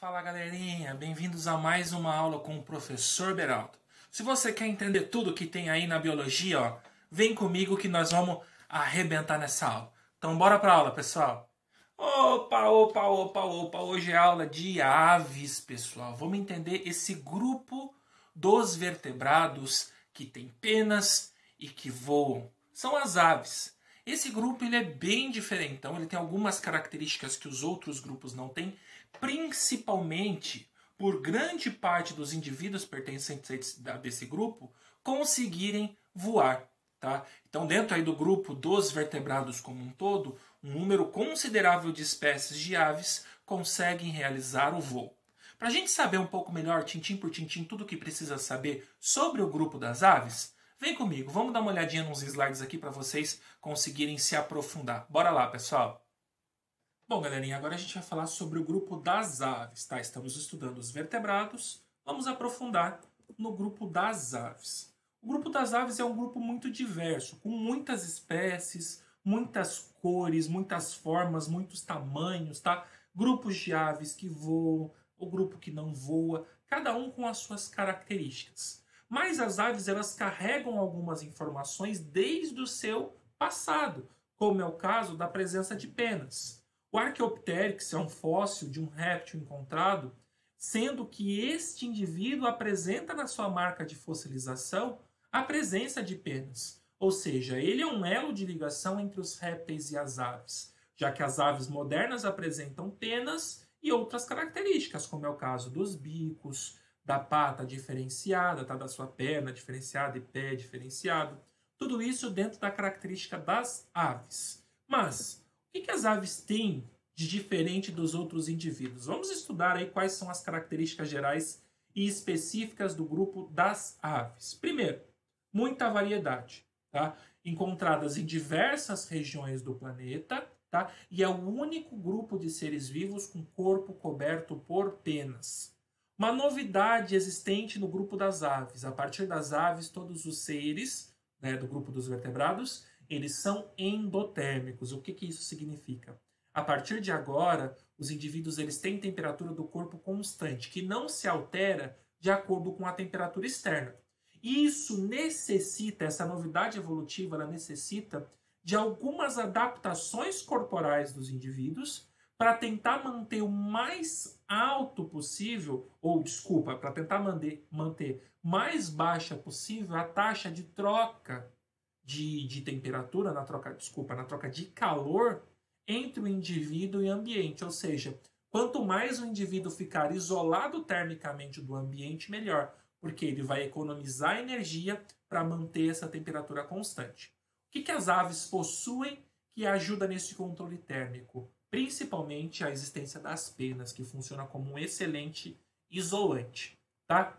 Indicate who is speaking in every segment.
Speaker 1: Fala galerinha, bem-vindos a mais uma aula com o professor Beraldo. Se você quer entender tudo que tem aí na biologia, vem comigo que nós vamos arrebentar nessa aula. Então bora pra aula, pessoal. Opa, hoje é aula de aves, pessoal. Vamos entender esse grupo dos vertebrados que tem penas e que voam. São as aves. Esse grupo ele é bem diferentão, ele tem algumas características que os outros grupos não têm, principalmente por grande parte dos indivíduos pertencentes desse grupo conseguirem voar. Tá? Então, dentro aí do grupo dos vertebrados como um todo, um número considerável de espécies de aves conseguem realizar o voo. Para a gente saber um pouco melhor, tintim por tintim, tudo o que precisa saber sobre o grupo das aves, vem comigo, vamos dar uma olhadinha nos slides aqui para vocês conseguirem se aprofundar. Bora lá, pessoal! Bom, galerinha, agora a gente vai falar sobre o grupo das aves, tá? Estamos estudando os vertebrados, vamos aprofundar no grupo das aves. O grupo das aves é um grupo muito diverso, com muitas espécies, muitas cores, muitas formas, muitos tamanhos, tá? Grupos de aves que voam, o grupo que não voa, cada um com as suas características. Mas as aves, elas carregam algumas informações desde o seu passado, como é o caso da presença de penas. O Archaeopteryx é um fóssil de um réptil encontrado, sendo que este indivíduo apresenta na sua marca de fossilização a presença de penas. Ou seja, ele é um elo de ligação entre os répteis e as aves, já que as aves modernas apresentam penas e outras características, como é o caso dos bicos, da pata diferenciada, tá? Da sua perna diferenciada e pé diferenciado. Tudo isso dentro da característica das aves. Mas, o que as aves têm de diferente dos outros indivíduos? Vamos estudar aí quais são as características gerais e específicas do grupo das aves. Primeiro, muita variedade, tá? Encontradas em diversas regiões do planeta, tá? E é o único grupo de seres vivos com corpo coberto por penas. Uma novidade existente no grupo das aves. A partir das aves, todos os seres, né, do grupo dos vertebrados, eles são endotérmicos. O que isso significa? A partir de agora, os indivíduos eles têm temperatura do corpo constante, que não se altera de acordo com a temperatura externa. Isso necessita, essa novidade evolutiva, ela necessita de algumas adaptações corporais dos indivíduos para tentar manter o mais alto possível, para tentar manter mais baixa possível a taxa de troca de temperatura, na troca de calor entre o indivíduo e o ambiente. Ou seja, quanto mais o indivíduo ficar isolado termicamente do ambiente, melhor, porque ele vai economizar energia para manter essa temperatura constante. O que as aves possuem que ajuda nesse controle térmico? Principalmente a existência das penas, que funciona como um excelente isolante. Tá?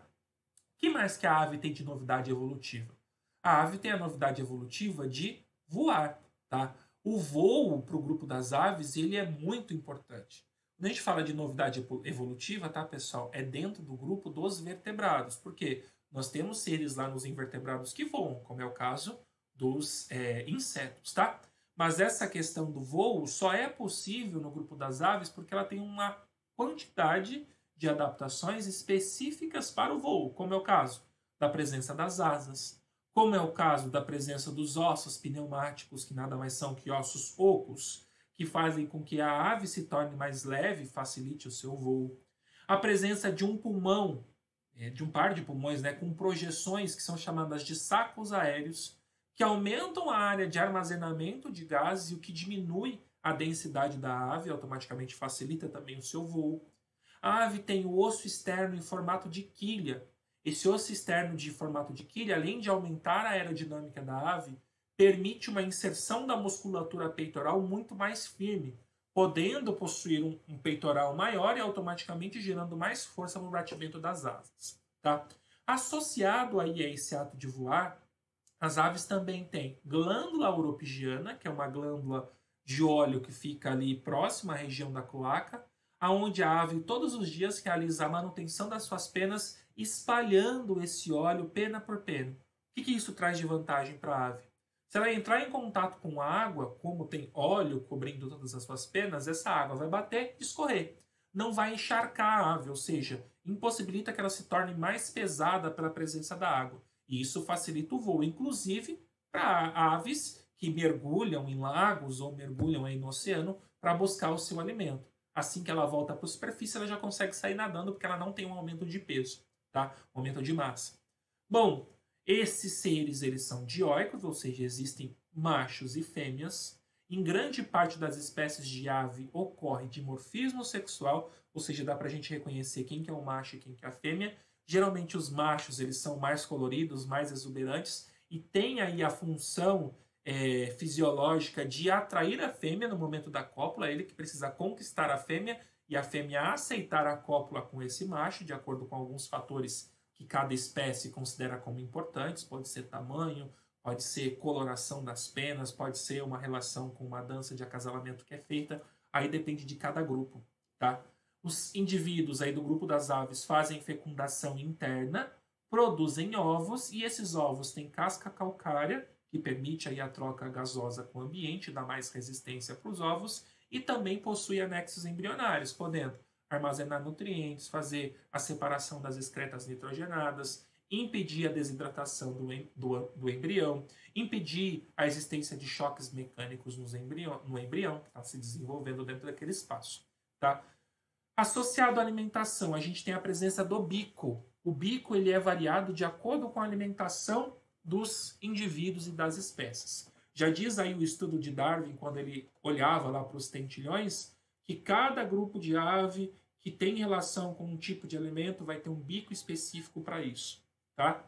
Speaker 1: O que mais que a ave tem de novidade evolutiva? A ave tem a novidade evolutiva de voar. Tá? O voo para o grupo das aves ele é muito importante. Quando a gente fala de novidade evolutiva, tá, pessoal? É dentro do grupo dos vertebrados. Por quê? Nós temos seres lá nos invertebrados que voam, como é o caso dos insetos, tá? Mas essa questão do voo só é possível no grupo das aves porque ela tem uma quantidade de adaptações específicas para o voo, como é o caso da presença das asas, como é o caso da presença dos ossos pneumáticos, que nada mais são que ossos ocos, que fazem com que a ave se torne mais leve e facilite o seu voo. A presença de um pulmão, de um par de pulmões, né, com projeções que são chamadas de sacos aéreos, que aumentam a área de armazenamento de gases, o que diminui a densidade da ave, automaticamente facilita também o seu voo. A ave tem o osso externo em formato de quilha. Esse osso externo de formato de quilha, além de aumentar a aerodinâmica da ave, permite uma inserção da musculatura peitoral muito mais firme, podendo possuir um peitoral maior e automaticamente gerando mais força no batimento das asas. Tá? Associado aí a esse ato de voar, as aves também têm glândula uropigiana, que é uma glândula de óleo que fica ali próxima à região da cloaca, aonde a ave todos os dias realiza a manutenção das suas penas, espalhando esse óleo pena por pena. O que isso traz de vantagem para a ave? Se ela entrar em contato com a água, como tem óleo cobrindo todas as suas penas, essa água vai bater e escorrer. não vai encharcar a ave, ou seja, impossibilita que ela se torne mais pesada pela presença da água. E isso facilita o voo, inclusive para aves que mergulham em lagos ou mergulham aí no oceano para buscar o seu alimento. Assim que ela volta para a superfície, ela já consegue sair nadando porque ela não tem um aumento de peso, tá? Um aumento de massa. Bom, esses seres eles são dioicos, ou seja, existem machos e fêmeas. Em grande parte das espécies de ave ocorre dimorfismo sexual, ou seja, dá para a gente reconhecer quem que é o macho e quem que é a fêmea. Geralmente os machos eles são mais coloridos, mais exuberantes e têm aí a função fisiológica de atrair a fêmea no momento da cópula, ele que precisa conquistar a fêmea e a fêmea aceitar a cópula com esse macho, de acordo com alguns fatores que cada espécie considera como importantes, pode ser tamanho, pode ser coloração das penas, pode ser uma relação com uma dança de acasalamento que é feita, aí depende de cada grupo, tá? Os indivíduos aí do grupo das aves fazem fecundação interna, produzem ovos e esses ovos têm casca calcária, que permite aí a troca gasosa com o ambiente, dá mais resistência para os ovos, e também possui anexos embrionários, podendo armazenar nutrientes, fazer a separação das excretas nitrogenadas, impedir a desidratação do embrião, impedir a existência de choques mecânicos no embrião que está se desenvolvendo dentro daquele espaço. Tá? Associado à alimentação, a gente tem a presença do bico. O bico ele é variado de acordo com a alimentação dos indivíduos e das espécies. Já diz aí o estudo de Darwin, quando ele olhava lá para os tentilhões, que cada grupo de ave que tem relação com um tipo de alimento vai ter um bico específico para isso. Tá?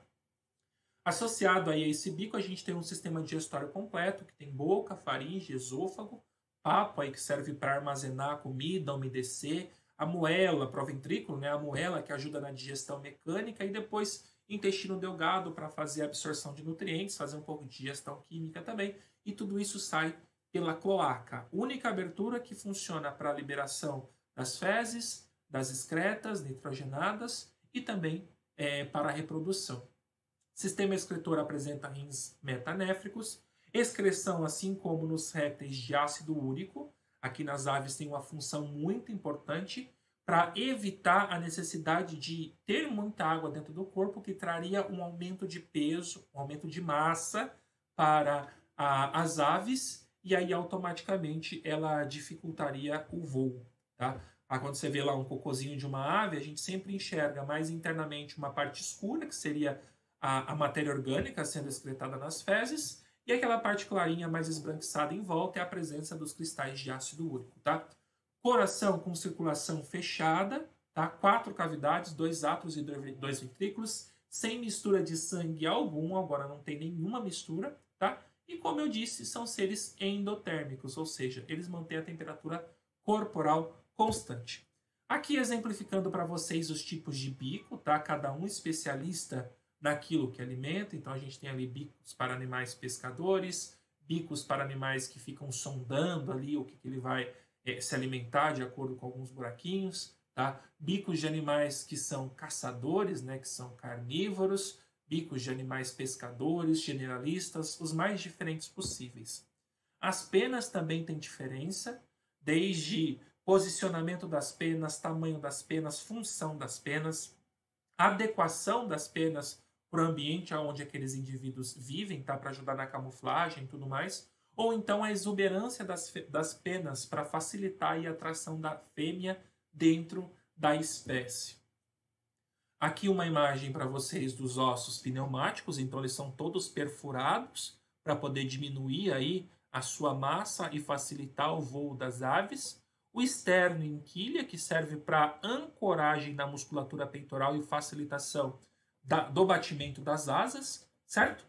Speaker 1: Associado aí a esse bico, a gente tem um sistema digestório completo, que tem boca, faringe, esôfago, papo, aí, que serve para armazenar a comida, umedecer, a moela, proventrículo, né, a moela que ajuda na digestão mecânica, e depois intestino delgado para fazer a absorção de nutrientes, fazer um pouco de digestão química também, e tudo isso sai pela cloaca, única abertura que funciona para a liberação das fezes, das excretas nitrogenadas e também para a reprodução. Sistema excretor apresenta rins metanéfricos, excreção assim como nos répteis de ácido úrico. Aqui nas aves tem uma função muito importante para evitar a necessidade de ter muita água dentro do corpo, que traria um aumento de peso, um aumento de massa para as aves, e aí automaticamente ela dificultaria o voo. Tá? Quando você vê lá um cocôzinho de uma ave, a gente sempre enxerga mais internamente uma parte escura, que seria a matéria orgânica sendo excretada nas fezes, e aquela parte clarinha mais esbranquiçada em volta é a presença dos cristais de ácido úrico. Tá? Coração com circulação fechada, tá? 4 cavidades, 2 átrios e 2 ventrículos, sem mistura de sangue algum, agora não tem nenhuma mistura, tá? E como eu disse, são seres endotérmicos, ou seja, eles mantêm a temperatura corporal constante. Aqui exemplificando para vocês os tipos de bico, tá? Cada um especialista naquilo que alimenta, então a gente tem ali bicos para animais pescadores, bicos para animais que ficam sondando ali o que ele vai se alimentar de acordo com alguns buraquinhos, tá? Bicos de animais que são caçadores, né, que são carnívoros, bicos de animais pescadores, generalistas, os mais diferentes possíveis. As penas também têm diferença, desde posicionamento das penas, tamanho das penas, função das penas, adequação das penas para o ambiente onde aqueles indivíduos vivem, tá? Para ajudar na camuflagem e tudo mais, ou então a exuberância das penas para facilitar a atração da fêmea dentro da espécie. Aqui uma imagem para vocês dos ossos pneumáticos, então eles são todos perfurados para poder diminuir aí a sua massa e facilitar o voo das aves. O externo em quilha, que serve para ancoragem na musculatura peitoral e facilitação do batimento das asas, certo?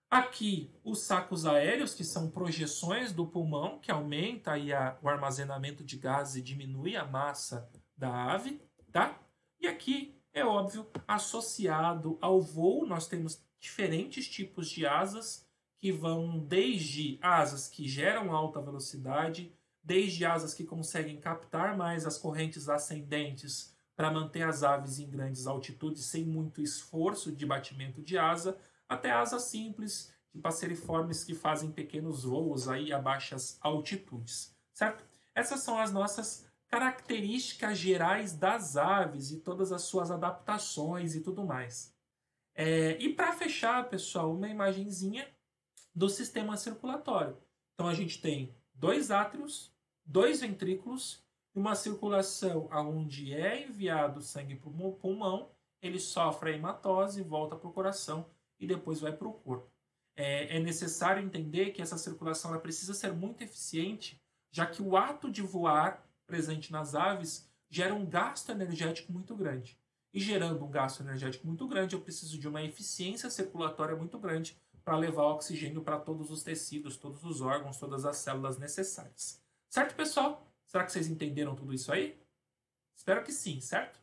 Speaker 1: Aqui, os sacos aéreos, que são projeções do pulmão, que aumenta aí o armazenamento de gases e diminui a massa da ave, tá? E aqui, é óbvio, associado ao voo, nós temos diferentes tipos de asas, que vão desde asas que geram alta velocidade, desde asas que conseguem captar mais as correntes ascendentes para manter as aves em grandes altitudes sem muito esforço de batimento de asa, até asas simples de passeriformes que fazem pequenos voos aí a baixas altitudes, certo? Essas são as nossas características gerais das aves e todas as suas adaptações e tudo mais. E para fechar, pessoal, uma imagenzinha do sistema circulatório. Então a gente tem 2 átrios, 2 ventrículos, uma circulação onde é enviado sangue para o pulmão, ele sofre a hematose, volta para o coração e depois vai para o corpo. É necessário entender que essa circulação ela precisa ser muito eficiente, já que o ato de voar presente nas aves gera um gasto energético muito grande. E gerando um gasto energético muito grande, eu preciso de uma eficiência circulatória muito grande para levar oxigênio para todos os tecidos, todos os órgãos, todas as células necessárias. Certo, pessoal? Será que vocês entenderam tudo isso aí? Espero que sim, certo?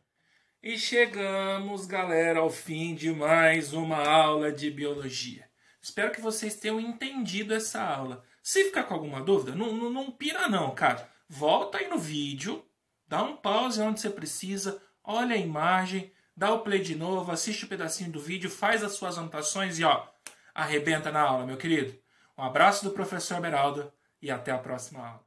Speaker 1: E chegamos, galera, ao fim de mais uma aula de biologia. Espero que vocês tenham entendido essa aula. Se ficar com alguma dúvida, não pira não, cara. Volta aí no vídeo, dá um pause onde você precisa, olha a imagem, dá o play de novo, assiste um pedacinho do vídeo, faz as suas anotações e ó, arrebenta na aula, meu querido. Um abraço do professor Beraldo e até a próxima aula.